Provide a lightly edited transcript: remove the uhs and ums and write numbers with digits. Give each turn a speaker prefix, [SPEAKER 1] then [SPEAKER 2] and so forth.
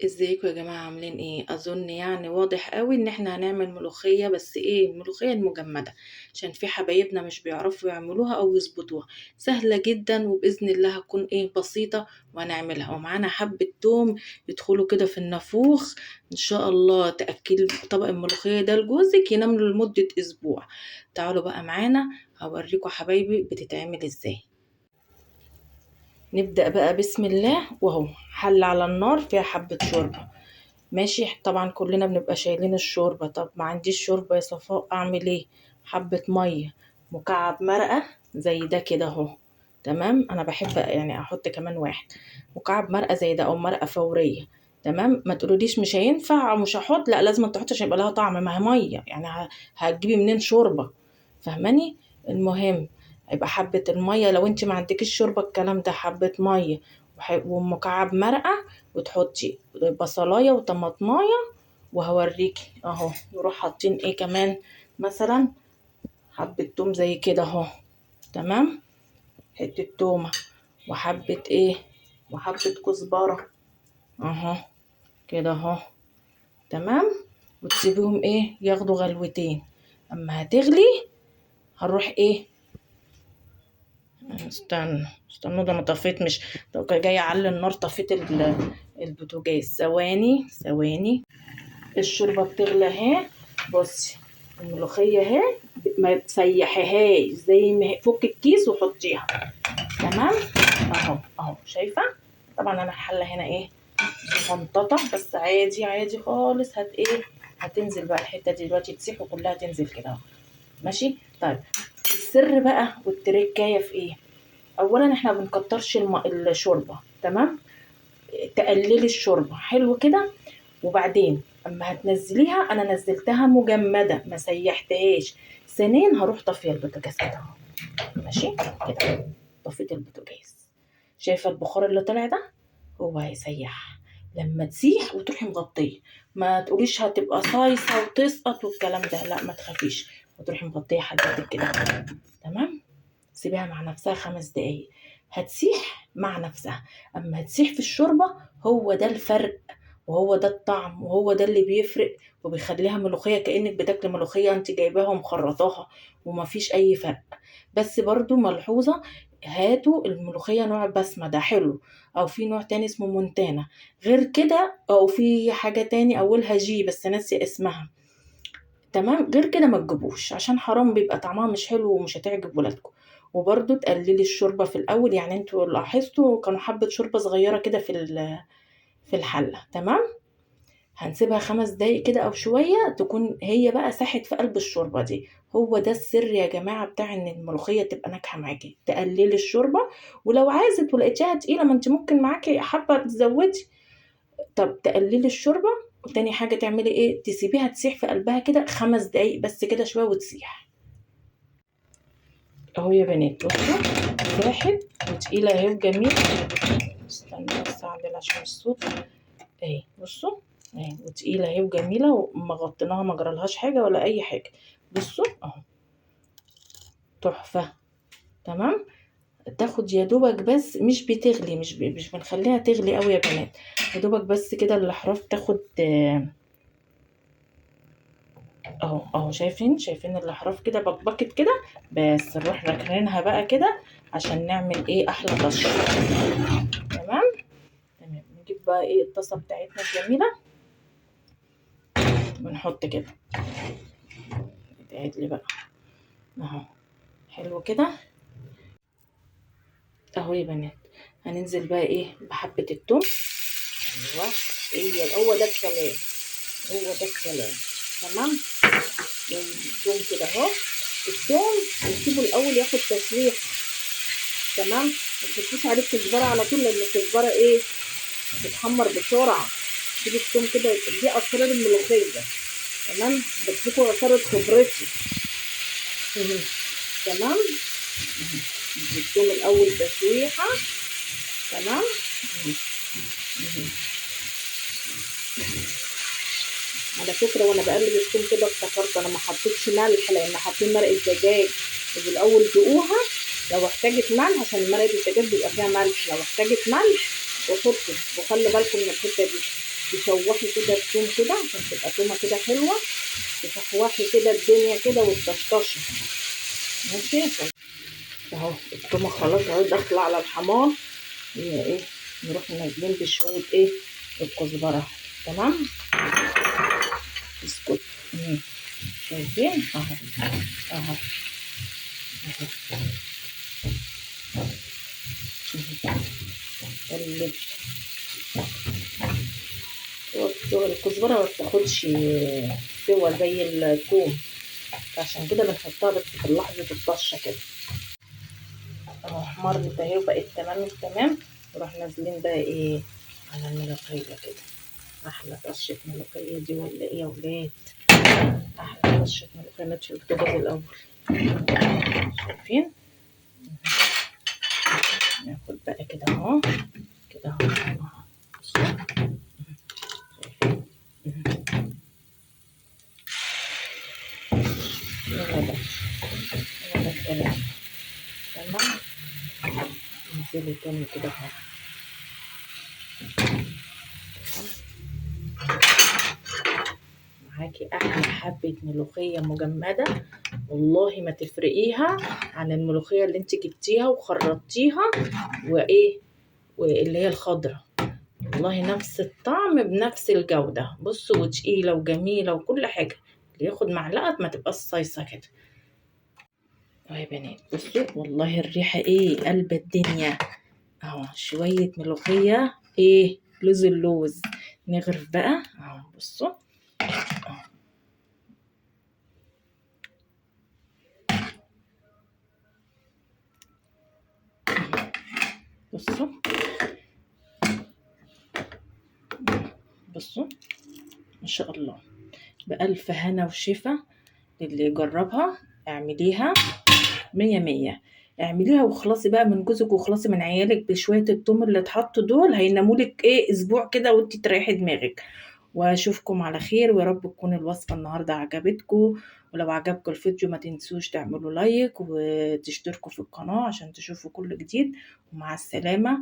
[SPEAKER 1] ازيكم يا جماعة عاملين ايه؟ اظن يعني واضح قوي ان احنا هنعمل ملوخية، بس ايه الملوخية المجمدة، عشان في حبايبنا مش بيعرفوا يعملوها او يظبطوها. سهلة جدا وبإذن الله هتكون ايه بسيطة، وهنعملها ومعانا حبة توم يدخلوا كده في النافوخ. ان شاء الله تأكل طبق الملوخية ده لجوزك ينام له لمدة اسبوع. تعالوا بقى معانا هوريكم حبايبي بتتعمل ازاي. نبدأ بقى بسم الله، وهو حل على النار فيها حبة شوربة. ماشي، طبعا كلنا بنبقى شايلين الشوربة. طب ما عنديش شوربة يا صفاء اعمل ايه؟ حبة مية، مكعب مرقة زي ده كده اهو. تمام، انا بحب يعني احط كمان واحد مكعب مرقة زي ده او مرقة فورية. تمام، ما تقولوليش مش هينفع او مش هحط، لا لازم تحط عشان يبقى لها طعم، ما هي مية يعني هتجيبي منين شوربة؟ فاهماني؟ المهم يبقى حبة المية، لو انت ما عندكيش شوربة الكلام ده حبة مية ومكعب مرقة، وتحطي بصلايه وطماطمايه. وهوريكي اهو نروح حاطين ايه كمان، مثلا حبه توم زي كده اهو. تمام، حته تومه وحبه ايه، وحبه كزبره اهو كده اهو. تمام، وتسيبيهم ايه ياخدوا غلوتين. اما هتغلي هنروح ايه، استنوا ده انا طفيت، مش جايه اعلي النار، طفيت البوتاجاز. ثواني ثواني، الشوربه بتغلى اهي. بصي الملوخيه اهي، ما تسيحيهاش، زي ما هي فك الكيس وحطيها. تمام اهو اهو، شايفه؟ طبعا انا الحله هنا ايه مفنططه، بس عادي عادي خالص. ايه، هتنزل بقى الحته دي دلوقتي تسيح وكلها تنزل كده اهو. ماشي طيب، السر بقى والتركايه في ايه؟ اولا احنا ما بنكترش الشوربه. تمام، تقللي الشوربه حلو كده. وبعدين اما هتنزليها، انا نزلتها مجمده ما سيحتهاش. ثانيا هروح طافيه البوتاجاز كده اهو. ماشي كده، طفيت البوتاجاز. شايفه البخار اللي طلع ده؟ هو هيسيح. لما تسيح وتروحي مغطيه، ما تقوليش هتبقى صايصه وتسقط والكلام ده، لا ما تخافيش، وتروحي مغطيه حاجاتك كده. تمام، سيبيها مع نفسها 5 دقايق، هتسيح مع نفسها. اما هتسيح في الشوربة، هو ده الفرق، وهو ده الطعم، وهو ده اللي بيفرق وبيخليها ملوخية كأنك بتاكلي ملوخية انت جايباها ومخرطاها، ومفيش اي فرق. بس برضو ملحوظة، هاتوا الملوخية نوع بسمة ده حلو، او في نوع تاني اسمه مونتانا، غير كده او في حاجة تاني اولها جي بس ناسي اسمها. تمام، غير كده ما تجيبوش عشان حرام، بيبقى طعمها مش حلو ومش هتعجب ولادكم. وبرده تقللي الشوربه في الاول، يعني انتوا لاحظتوا كانوا حبه شوربه صغيره كده في الحله. تمام، هنسيبها 5 دقايق كده او شويه تكون هي بقى ساحت في قلب الشوربه دي. هو ده السر يا جماعه بتاع ان الملوخيه تبقى ناجحه معاكي، تقللي الشوربه. ولو عايزه ولقيتيها تقيله، ما انت ممكن معاكي حبه تزودي. طب تقللي الشوربه. وتاني حاجه تعملي ايه، تسيبيها تسيح في قلبها كده 5 دقايق بس كده شويه وتسيح. اهو يا بنات بصوا، ساحت وتقيله اهي وجميله. استنى بس اعدل عشان الصوت. اهي بصوا، اهي وتقيله اهي وجميله، وما غطيناها ما جرالهاش حاجه ولا اي حاجه. بصوا اهو، تحفه. تمام، تاخد يا دوبك بس مش بتغلي، مش بنخليها تغلي قوي يا بنات، يا دوبك بس كده الاحراف تاخد اهو اهو. شايفين الاحراف كده بكبكت كده. بس نروح راكنينها بقى كده عشان نعمل ايه احلى طشه. تمام تمام، نجيب بقى ايه الطاسه بتاعتنا الجميله، ونحط كده. ادعي لي بقى اهو، حلو كده اهو يا بنات. هننزل بقى ايه بحبه التوم. ايوه، هو ده الكلام، هو ده الكلام. تمام، التوم كده اهو. التوم نسيبه الاول ياخد تشويح. تمام، ما تحطيش عليه الكزبره على طول، لان الكزبره ايه بتتحمر بسرعه. سيبي التوم كده، دي اسرار الملوخيه. تمام، بديكوا اسرار خبرتي. تمام، التوم الاول تشويحه. تمام، على فكره وانا بقلب التوم كده افتكرت انا ما حطيتش ملح، لان حاطين مرقه دجاج. وبالاول دقوها لو احتاجت ملح، عشان مرقه الدجاج بيبقى فيها ملح، لو احتاجت ملح وحطوا، وخلي بالكم من الحته دي. تشوحي كده الثوم كده عشان تبقى تومه كده حلوه، تفحوحي كده الدنيا كده وتطشطشي. ماشي اهو التومه خلاص اهو داخله على الحمار. هي ايه، نروح نازلين بشويه ايه الكزبره. تمام. اسكت. شايفين اهو اهو اهو. الكزبره ما بتاخدش سوا زي الثوم، عشان كده بنحطها بس في لحظه الطشه كده. اهو احمرت اهي وبقت تمام التمام. نروح نازلين بقى ايه على الملوخيه كده. احلى طشه ملوخيه دي ولا ايه يا ولاد؟ احلى طشه ملوخيه. نطفي البوتاجاز الاول. شايفين؟ ناخد بقى كده اهو كده اهو. شايفين؟ هو ده الكلام. تمام. انزلي تاني كده اهو. معاكي احلى حبة ملوخية مجمدة، والله ما تفرقيها عن الملوخية اللي انت جبتيها وخرطتيها وايه واللي هي الخضرة. والله نفس الطعم بنفس الجودة. بصوا وتقيلة وجميلة وكل حاجة. اللي ياخد معلقة ما تبقاش صيصة كده. اهو يا بنات بصوا والله الريحة ايه قلب الدنيا. اهو شوية ملوخية ايه لوز اللوز. نغرف بقى اهو. بصوا بصوا بصوا ما شاء الله. بألف هنا وشفا اللي يجربها. اعمليها 100 100. اعمليها وخلاصي بقى من جوزك وخلاصي من عيالك بشوية التوم اللي اتحطوا دول. هينامولك ايه اسبوع كده وانتي تريحي دماغك. واشوفكم على خير ويا رب تكون الوصفة النهاردة عجبتكم. ولو عجبكم الفيديو ما تنسوش تعملوا لايك وتشتركوا في القناة عشان تشوفوا كل جديد. ومع السلامة.